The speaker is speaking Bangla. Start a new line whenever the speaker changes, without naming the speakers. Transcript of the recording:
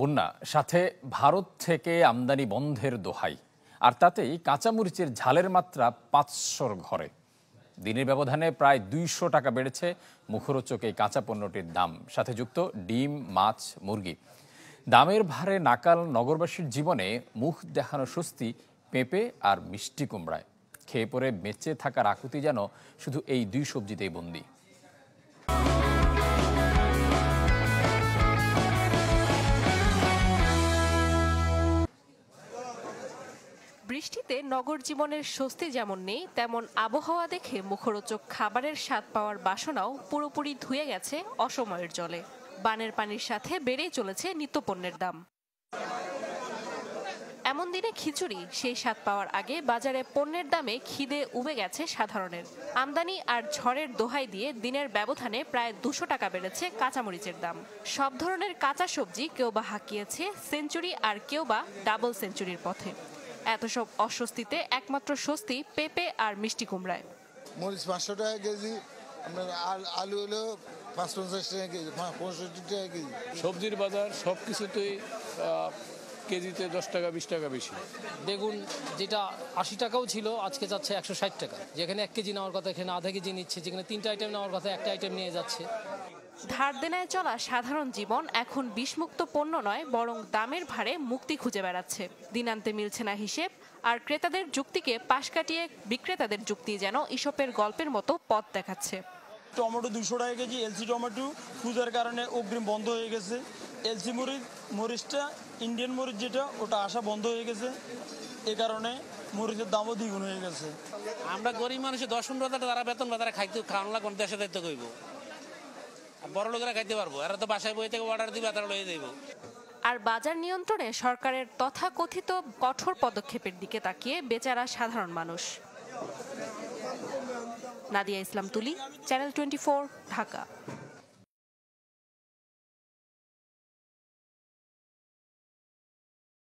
বন্যা সাথে ভারত থেকে আমদানি বন্ধের দোহাই, আর তাতেই কাঁচামরিচের ঝালের মাত্রা 500 ঘরে। দিনের ব্যবধানে প্রায় 200 টাকা বেড়েছে মুখরোচক এই কাঁচা পণ্যটির দাম, সাথে যুক্ত ডিম, মাছ, মুরগি। দামের ভারে নাকাল নগরবাসীর জীবনে মুখ দেখানো স্বস্তি পেঁপে আর মিষ্টি কুমড়ায়। খেয়ে পরে বেঁচে থাকার আকুতি যেন শুধু এই দুই সবজিতেই বন্দী।
বৃষ্টিতে নগর জীবনের স্বস্তি যেমন নেই, তেমন আবহাওয়া দেখে মুখরোচক খাবারের স্বাদ পাওয়ার বাসনাও পুরোপুরি ধুয়ে গেছে অসময়ের জলে। বানের পানির সাথে বেড়েই চলেছে নিত্যপণ্যের দাম। এমন দিনে খিচুড়ি সেই স্বাদ পাওয়ার আগে বাজারে পণ্যের দামে খিদে উবে গেছে সাধারণের। আমদানি আর ঝড়ের দোহাই দিয়ে দিনের ব্যবধানে প্রায় 200 টাকা বেড়েছে কাঁচামরিচের দাম। সব ধরনের কাঁচা সবজি কেউ বা হাঁকিয়েছে সেঞ্চুরি, আর কেউ বা ডাবল সেঞ্চুরির পথে। এত সব অস্বস্তিতে একমাত্র স্বস্তি পেঁপে আর মিষ্টি কুমড়ায়।
মরিচ 500 টাকা কেজি, আপনার আলু হলো 550 টাকা কেজি, 65 টাকা কেজি।
সবজির বাজার সব কিছুতেই কেজিতে 10 টাকা 20 টাকা বেশি।
বেগুন যেটা 80 টাকাও ছিল আজকে যাচ্ছে 160 টাকা। যেখানে 1 কেজি নেওয়ার কথা এখানে আধা কেজি নিচ্ছে, যেখানে 3টা আইটেম নেওয়ার কথা 1টা আইটেম নিয়ে যাচ্ছে।
ধার দেনায় চলা সাধারণ জীবন এখন বিষমুক্ত পণ্য নয়, বরং দামের ভারে মুক্তি খুঁজে বেড়াচ্ছে। দিনান্তে মিলছে না হিসেব, আর ক্রেতাদের যুক্তিকে পাশ কাটিয়ে বিক্রেতাদের যুক্তি যেন ইসপের গল্পের মতো পথ দেখাচ্ছে।
টমেটো 200 টাকা কেজি, এলসি টমেটো পূজার কারণে অগ্রিম বন্ধ হয়ে গেছে। এলসি মরিচটা ইন্ডিয়ান মরিচ যেটা, ওটা আসা বন্ধ হয়ে গেছে। এ কারণে মরিচের দামও দ্বিগুণ হয়ে গেছে।
আমরা গরিব মানুষের 10-15 টাকা তারা বেতন বা তারা খাওয়ানো লাগবে, দেশে দায়িত্ব করব। বড় লোকেরা খাইতে পারবো, এরা তো বাসায় বই থেকে অর্ডার দিবে, তারা লয়ে দেবো।
আর বাজার নিয়ন্ত্রণে সরকারের তথাকথিত কঠোর পদক্ষেপের দিকে তাকিয়ে বেচারা সাধারণ মানুষ। নাদিয়া ইসলাম তুলি, চ্যানেল 24, ঢাকা।